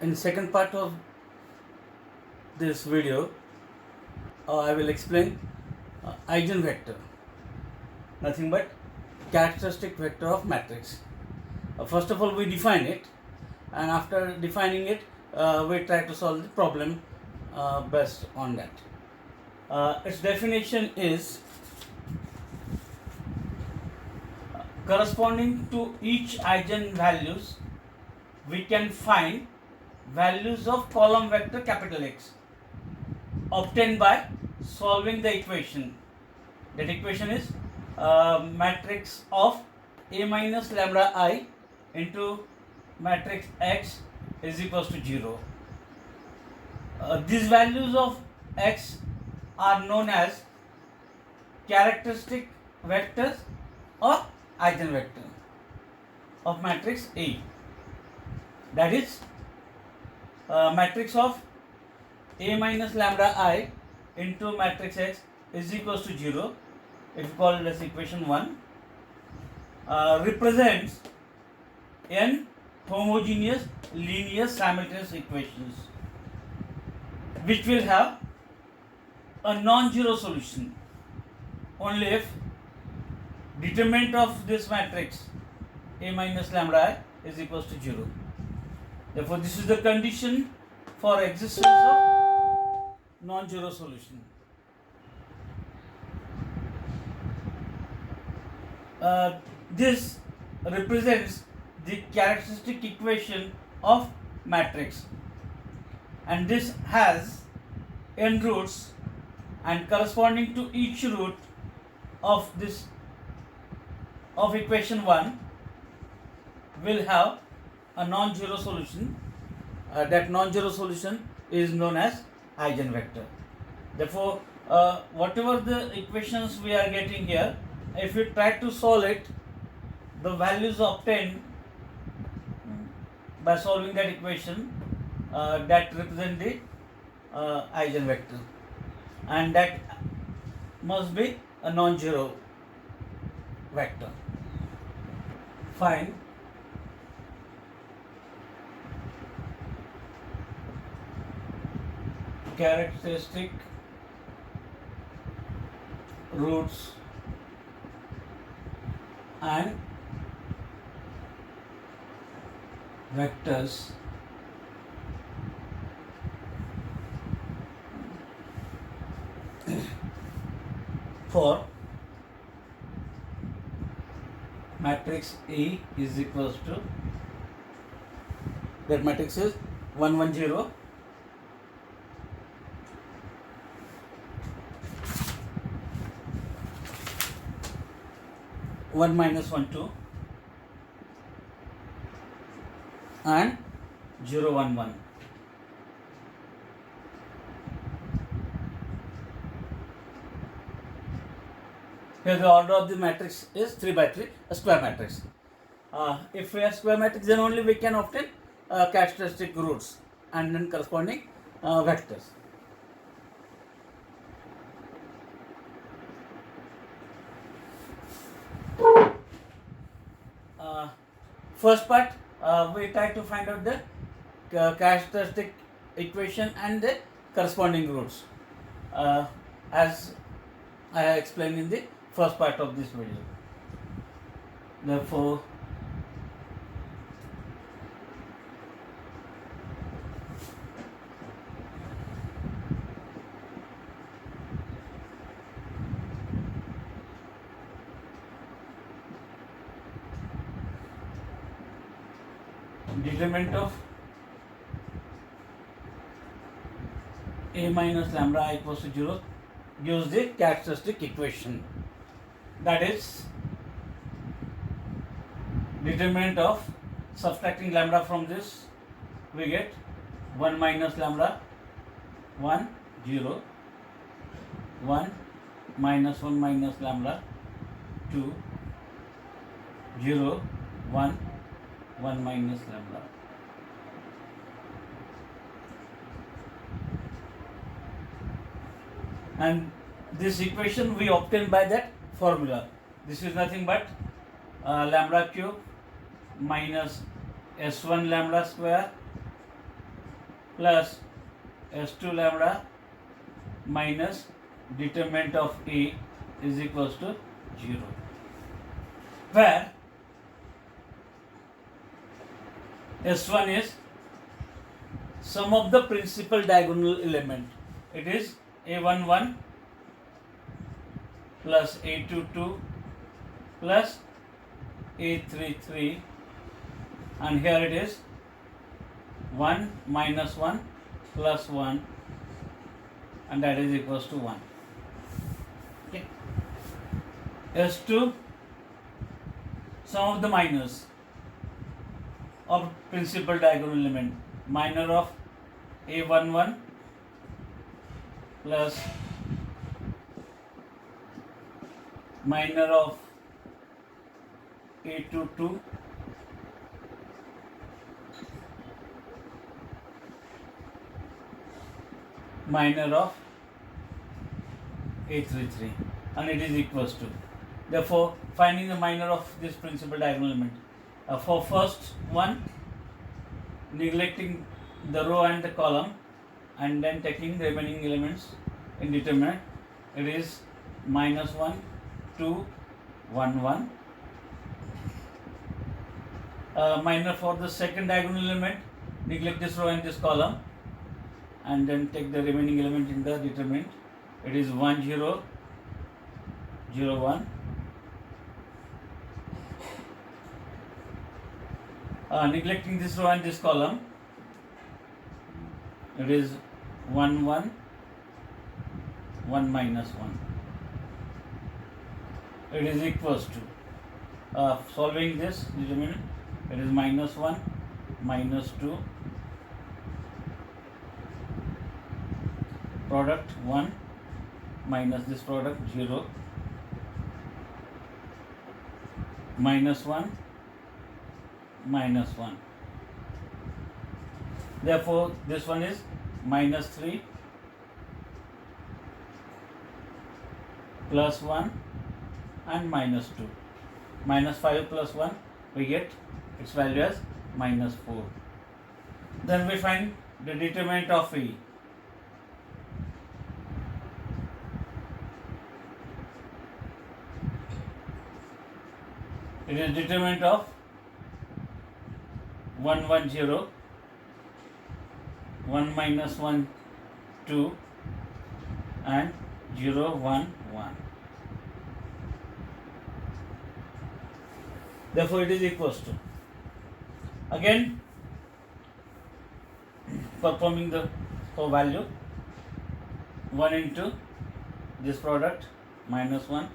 In second part of this video, I will explain eigenvector, nothing but characteristic vector of matrix. First of all, we define it, and after defining it, we try to solve the problem based on that. Its definition is corresponding to each eigenvalues, we can find values of column vector capital X obtained by solving the equation. That equation is matrix of A minus lambda I into matrix X is equals to 0. These values of X are known as characteristic vectors or eigenvector of matrix A. That is matrix of A minus lambda I into matrix X is equals to 0, if you call it as equation 1, represents n homogeneous linear simultaneous equations which will have a non-zero solution only if determinant of this matrix A minus lambda I is equals to 0. Therefore, this is the condition for existence of non-zero solution. This represents the characteristic equation of matrix, and this has n roots, and corresponding to each root of this of equation 1 will have a non-zero solution. That non-zero solution is known as eigenvector. Therefore, whatever the equations we are getting here, if we try to solve it, the values obtained by solving that equation that represent the eigenvector, and that must be a non-zero vector. Find characteristic roots and vectors for matrix A is equals to, that matrix is 1 1 0, one minus 1 2, and 0 1 1. Here the order of the matrix is 3 by 3, a square matrix. If we have square matrix, then only we can obtain characteristic roots and then corresponding vectors. First part, we try to find out the characteristic equation and the corresponding roots, as I explained in the first part of this video. Therefore, determinant of A minus lambda I equals to 0 gives the characteristic equation. That is, determinant of, subtracting lambda from this, we get 1 minus lambda 1 0, 1 minus 1 minus lambda 2 0 1 1 minus lambda. And this equation we obtain by that formula. This is nothing but lambda cube minus s1 lambda square plus S2 lambda minus determinant of A is equals to 0, where S1 is sum of the principal diagonal element. It is A11 plus A22 plus A33, and here it is 1 minus 1 plus 1, and that is equals to 1. Okay. S2 sum of the minors of principal diagonal element, minor of A11 plus minor of A22 minor of A33, and it is equals to. Therefore, finding the minor of this principal diagonal element. For first one, neglecting the row and the column, and then taking the remaining elements in determinant, it is minus 1, 2, 1, 1. Minor for the second diagonal element, neglect this row and this column, and then take the remaining element in the determinant. It is 1, 0, 0, 1. Neglecting this row and this column, it is 1, 1, 1 minus 1. It is equals to, solving this determinant, it is minus 1, minus 2, product 1, minus this product 0, minus 1, minus 1. Therefore, this one is minus 3 plus 1 and minus 2. Minus 5 plus 1, we get its value as minus 4. Then we find the determinant of E. It is determinant of 1, 1, 0, 1 minus 1, 2, and 0, 1, 1. Therefore, it is equals to, again performing the value, 1 into this product minus 1,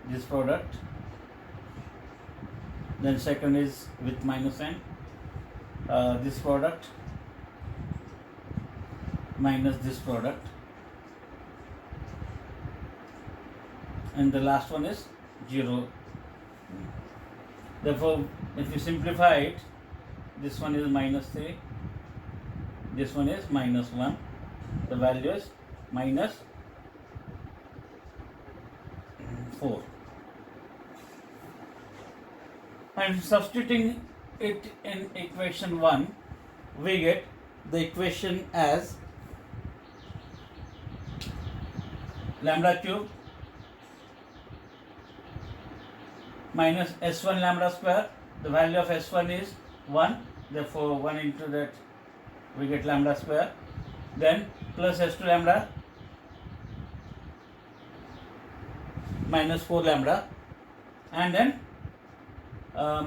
this product, then second is with minus n, this product minus this product, and the last one is 0. Therefore, if you simplify it, this one is minus 3, this one is minus 1, the value is minus 4. And substituting it in equation 1, we get the equation as lambda cube minus S1 lambda square. The value of S1 is 1, therefore 1 into that we get lambda square. Then plus S2 lambda minus 4 lambda, and then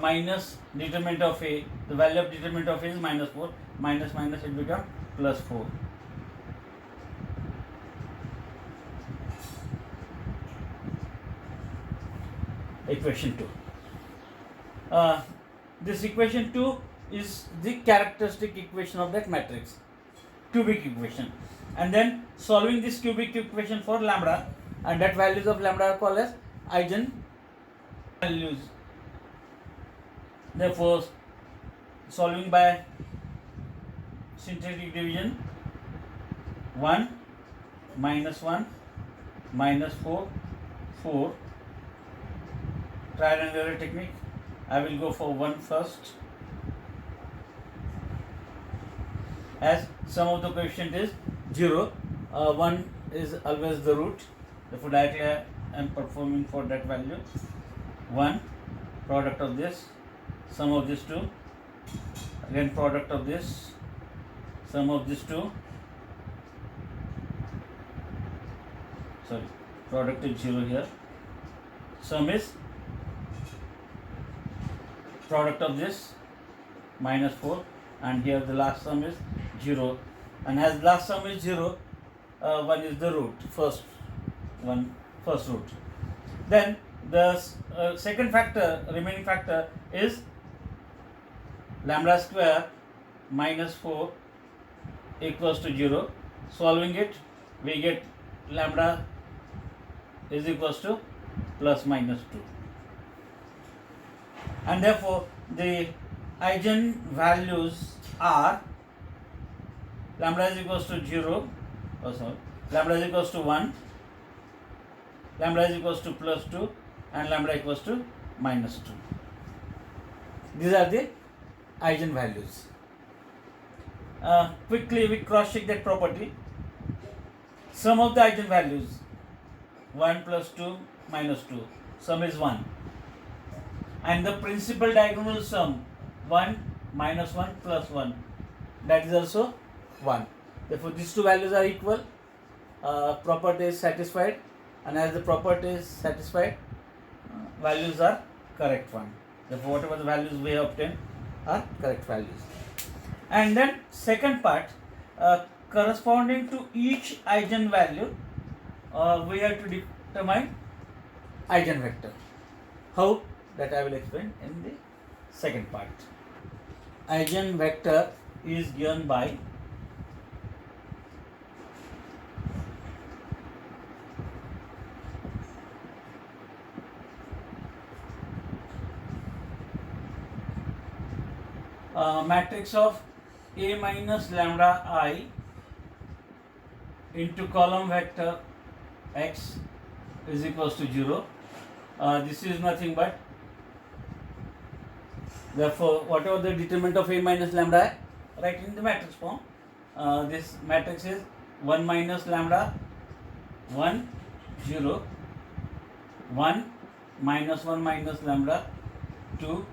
minus determinant of A. The value of determinant of A is minus 4, minus minus it becomes plus 4. Equation 2. This equation 2 is the characteristic equation of that matrix, cubic equation. And then solving this cubic equation for lambda, and that values of lambda are called as eigen values. Therefore, solving by synthetic division, 1 minus 1 minus 4, 4. Trial and error technique. I will go for 1 first. as sum of the coefficient is 0. 1 is always the root, therefore directly I am performing for that value. 1 product of this, sum of these two, again product of this, sum of these two, sorry, product is 0 here, sum is product of this minus 4, and here the last sum is 0, and as last sum is 0, 1 is the root, first root. Then the second factor, remaining factor, is lambda square minus 4 equals to 0. Solving it, we get lambda is equals to plus minus 2, and therefore the eigenvalues are lambda is equals to 0, lambda is equals to 1, lambda is equals to plus 2, and lambda equals to minus 2. These are the eigenvalues. Quickly we cross check that property. Sum of the eigenvalues 1 plus 2 minus 2, sum is 1, and the principal diagonal sum 1 minus 1 plus 1, that is also 1. Therefore these two values are equal, property is satisfied, and as the property is satisfied, values are correct one. Therefore whatever the values we have obtained are correct values. And then second part, corresponding to each eigenvalue, we have to determine eigenvector. How? That I will explain in the second part. Eigenvector is given by matrix of A minus lambda I into column vector x is equals to 0. This is nothing but, therefore whatever the determinant of A minus lambda I, write in the matrix form. This matrix is 1 minus lambda 1 0, 1 minus 1 minus lambda 2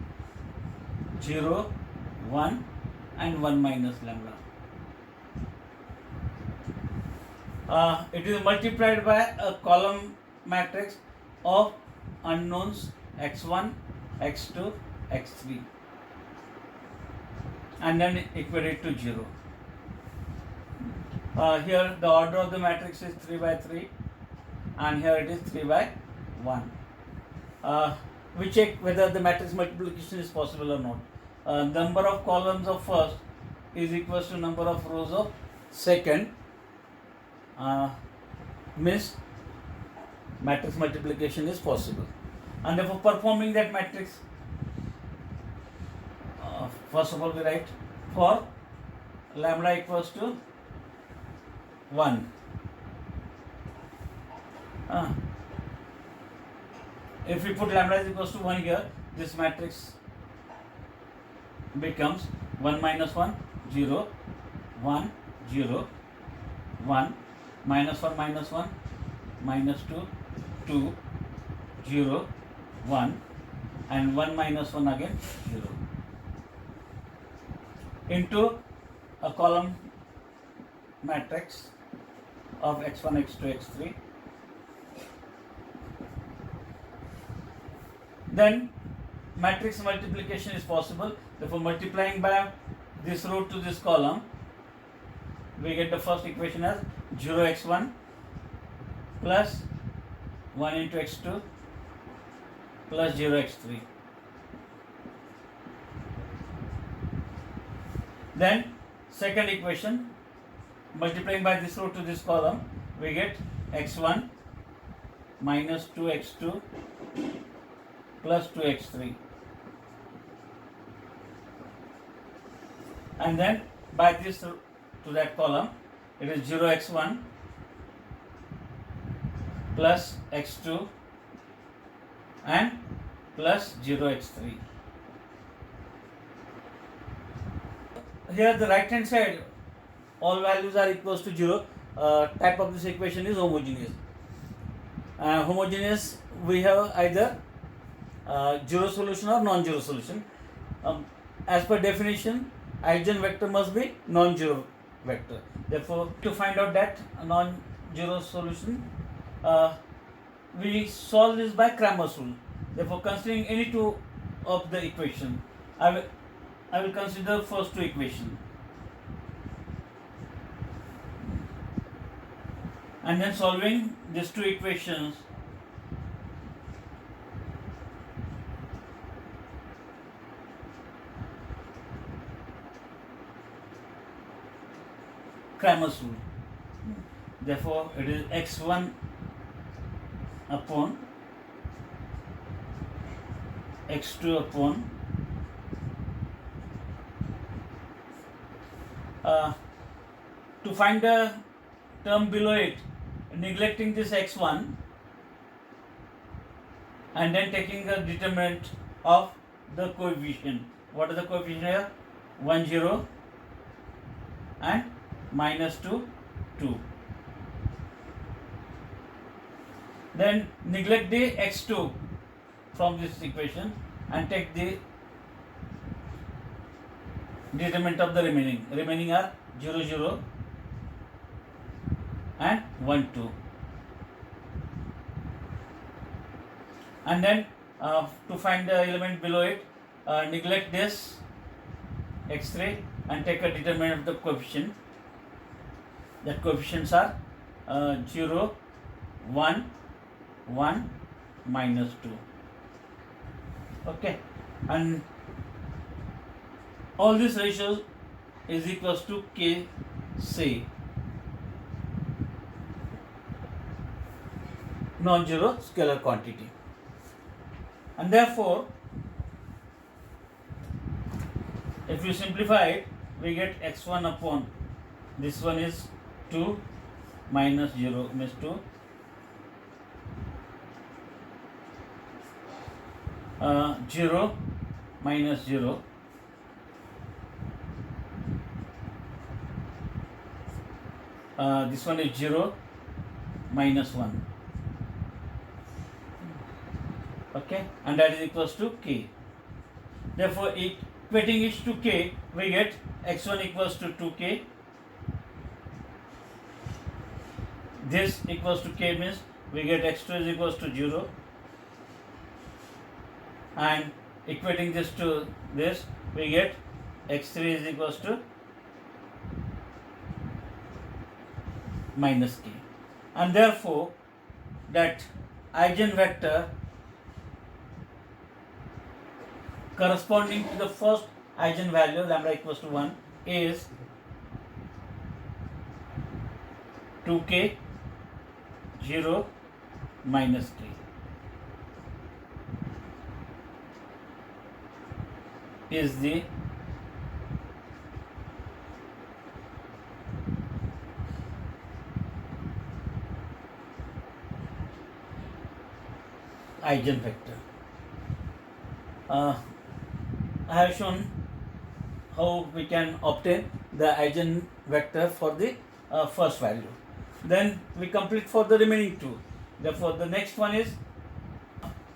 0 1, and 1 minus lambda. It is multiplied by a column matrix of unknowns x1, x2, x3, and then equate it to 0. Here the order of the matrix is 3 by 3, and here it is 3 by 1. We check whether the matrix multiplication is possible or not. Number of columns of first is equals to number of rows of second, means matrix multiplication is possible. And therefore performing that matrix, first of all we write for lambda equals to 1. If we put lambda is equals to 1 here, this matrix becomes 1 minus 1 0, 1 0, 1 minus 1 minus 1 minus 2 2 0 1, and 1 minus 1 again 0, into a column matrix of x1 x2 x3. Then matrix multiplication is possible. Therefore multiplying by this row to this column, we get the first equation as 0x1 plus 1 into x2 plus 0x3. Then second equation, multiplying by this row to this column, we get x1 minus 2x2 plus 2x3. And then by this to that column, it is 0x1 plus x2 and plus 0x3. Here the right hand side, all values are equals to 0, type of this equation is homogeneous. Homogeneous, we have either zero solution or non-zero solution. As per definition, eigenvector must be non-zero vector. Therefore, to find out that non-zero solution, we solve this by Cramer's rule. Therefore, considering any two of the equation, I will consider first two equation, and then solving these two equations, Cramer's rule. Therefore, it is x1 upon x2 upon to find the term below it, neglecting this x1 and then taking the determinant of the coefficient. What are the coefficient here? 1, 0 and -2, 2. Then neglect the x2 from this equation and take the determinant of the remaining. Remaining are 0, 0 and 1, 2. And then to find the element below it, neglect this x3 and take a determinant of the coefficient. The coefficients are 0, 1, 1, -2. Okay, and all these ratios is equals to Kc, non-zero scalar quantity, and therefore if you simplify it, we get x1 upon this one is 2 minus 0 means 2, 0 minus 0, this one is 0 minus 1. Okay, and that is equals to k. Therefore, equating it to k, we get x1 equals to 2k. This equals to k means we get x2 is equals to 0. And equating this to this, we get x3 is equals to minus k. And therefore, that eigenvector corresponding to the first eigenvalue lambda equals to 1 is 2k 0 minus k. Is the eigenvector. I have shown how we can obtain the eigenvector for the first value. Then we complete for the remaining two. Therefore, the next one is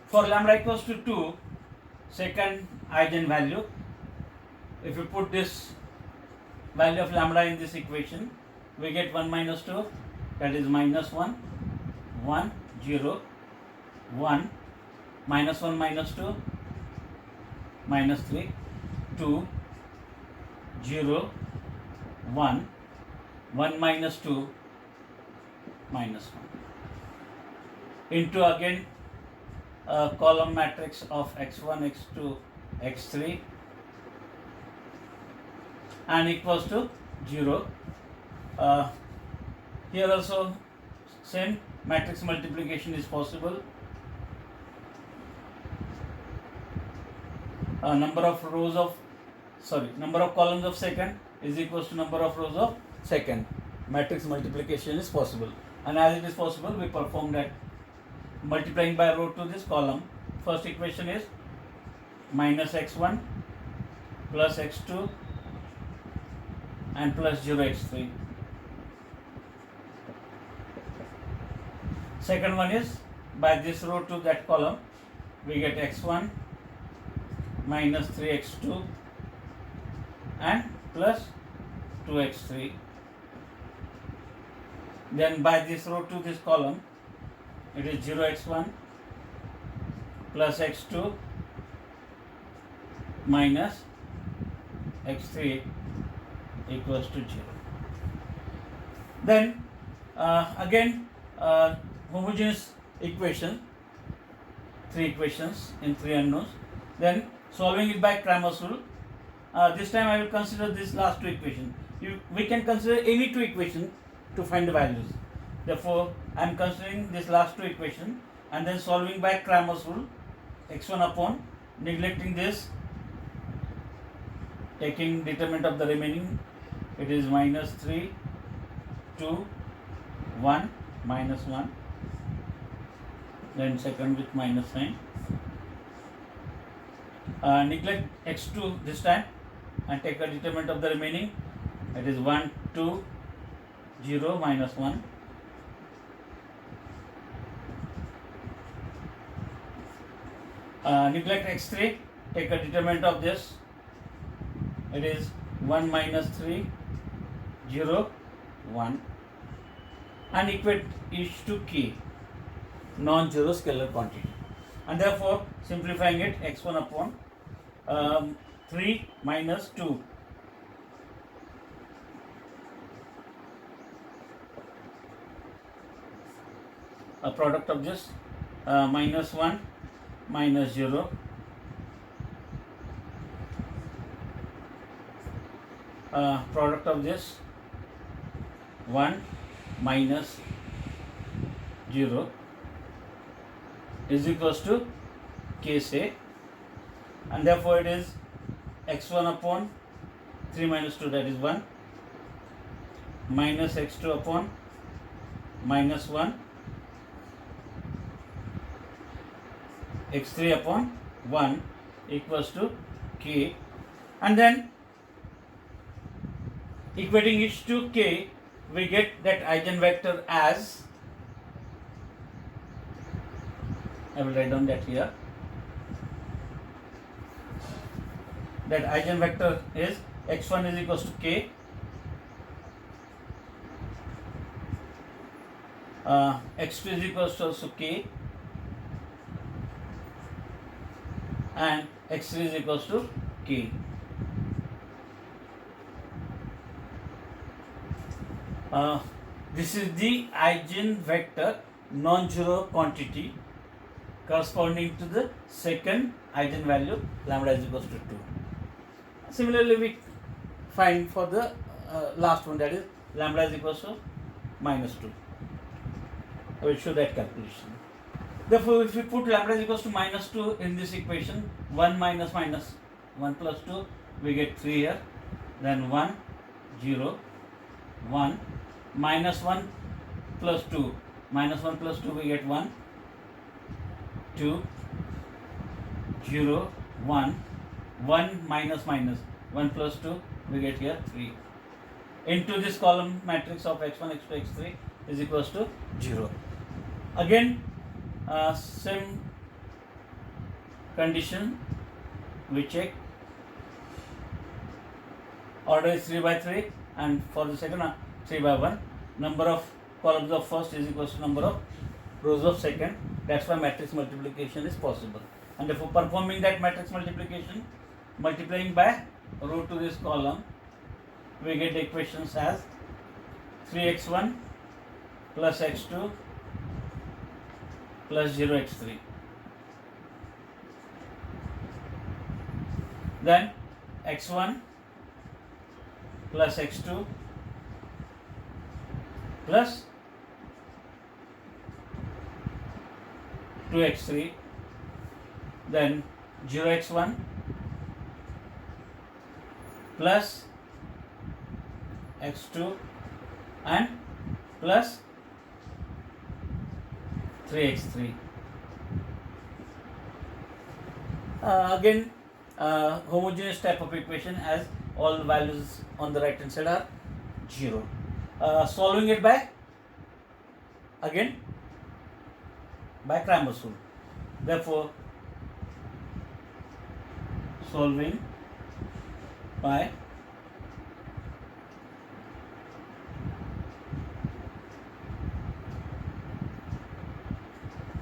for lambda equals to 2, second eigenvalue. If you put this value of lambda in this equation, we get 1 minus 2, that is minus 1, 1, 0, 1, minus 1 minus 2, minus 3, 2, 0, 1, 1 minus 2, minus 1, into again a column matrix of x1, x2, x3 and equals to 0. Here also same matrix multiplication is possible. Number of columns of second is equals to number of rows of second. Matrix multiplication is possible, and as it is possible, we perform that multiplying by row to this column. First equation is minus x1 plus x2 and plus 0x3. Second one is by this row to that column we get x1 minus 3x2 and plus 2x3. Then by this row to this column it is 0x1 plus x2 minus x3 equals to 0. Then again homogeneous equation, 3 equations in 3 unknowns. Then solving it by Cramer's rule. This time I will consider this last 2 equations. We can consider any 2 equations to find the values. Therefore, I am considering this last 2 equations and then solving by Cramer's rule. X1 upon, neglecting this, taking determinant of the remaining, it is minus 3, 2, 1, minus 1. Then second with minus sign. Neglect x2 this time and take a determinant of the remaining. It is 1, 2, 0, minus 1. Neglect x3, take a determinant of this. It is 1 minus 3, 0, 1. And equate each to k, non-zero scalar quantity. And therefore, simplifying it, x1 upon 3 minus 2. A product of this minus 1 minus 0. Product of this 1 minus 0 is equals to k say, and therefore it is x1 upon 3 minus 2, that is 1, minus x2 upon minus 1, x3 upon 1 equals to k, and then equating each to k, we get that eigenvector as, I will write down that here, that eigenvector is x1 is equals to k, x2 is equals to also k, and x3 is equals to k. This is the eigenvector non-zero quantity corresponding to the second eigenvalue lambda is equals to 2. Similarly, we find for the last one, that is lambda is equals to minus 2. I will show that calculation. Therefore, if we put lambda is equals to minus 2 in this equation, 1 minus 1 plus 2, we get 3 here, then 1, 0, 1, minus 1 plus 2, minus 1 plus 2 we get 1, 2, 0, 1, 1 minus 1 plus 2 we get here 3. Into this column matrix of x1, x2, x3 is equals to 0. Again, same condition we check. Order is 3 by 3 and for the second 3 by 1. Number of columns of first is equals to number of rows of second. That's why matrix multiplication is possible. And therefore, performing that matrix multiplication, multiplying by row to this column, we get the equations as 3x1 plus x2 plus 0x3. Then x1 plus x2 plus 2x3, then 0x1 plus x2 and plus 3x3. Again, homogeneous type of equation as all values on the right hand side are 0. Solving it by again by Cramer's rule. Therefore, solving by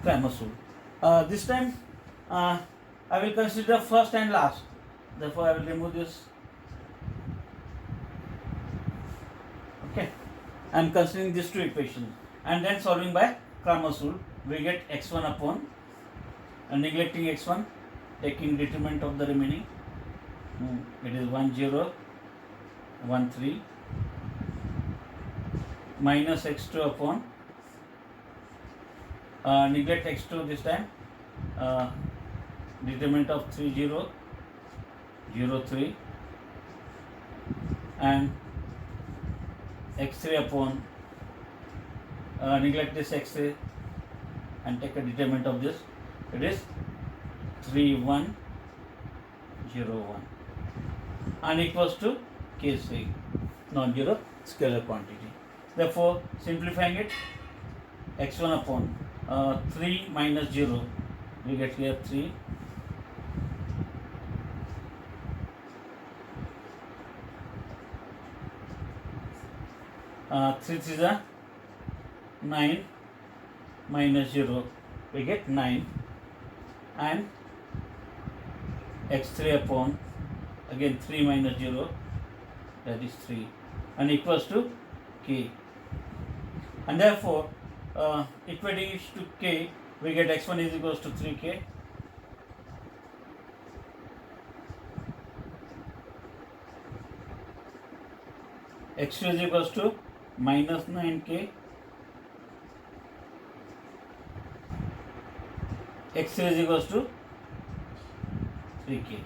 Cramer's rule. This time I will consider first and last. Therefore, I will remove this. Okay, I am considering these two equations and then solving by Cramer's rule. We get x1 upon and neglecting x1, taking determinant of the remaining. It is 1 0 1 3 minus x2 upon neglect x2 this time, determinant of 3 0 0 3 and x3 upon neglect this x3 and take a determinant of this. It is 3 1 0 1 and equals to Kc, non-zero scalar quantity. Therefore, simplifying it, x1 upon 3 minus 0, we get here 3 3 3 is 9 minus 0, we get 9 and x3 upon again 3 minus 0, that is 3 and equals to k, and therefore equating it to k, we get x1 is equals to 3k, x2 is equals to minus 9k, x3 is equals to 3k.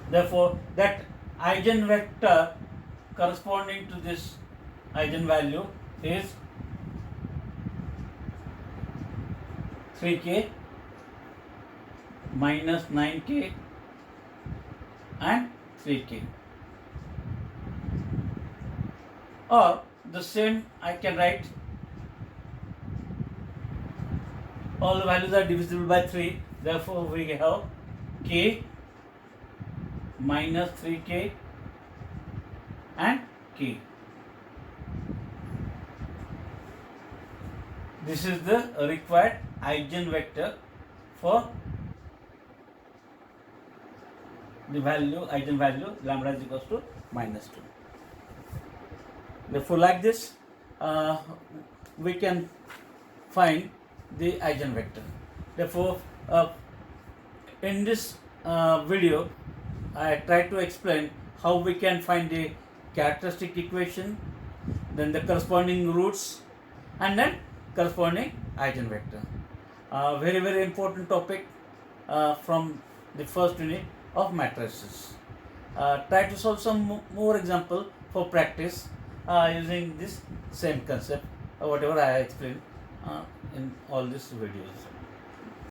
Therefore, that eigenvector corresponding to this eigenvalue is 3k minus 9k and 3k. Or the same I can write, all the values are divisible by 3, therefore we have k minus 3k and k. This is the required eigenvector for the eigenvalue lambda is equals to minus 2. Therefore, like this, we can find the eigenvector. Therefore, in this video, I try to explain how we can find the characteristic equation, then the corresponding roots, and then corresponding eigenvector. Very, very important topic from the first unit of matrices. Try to solve some more example for practice using this same concept, whatever I explained in all these videos.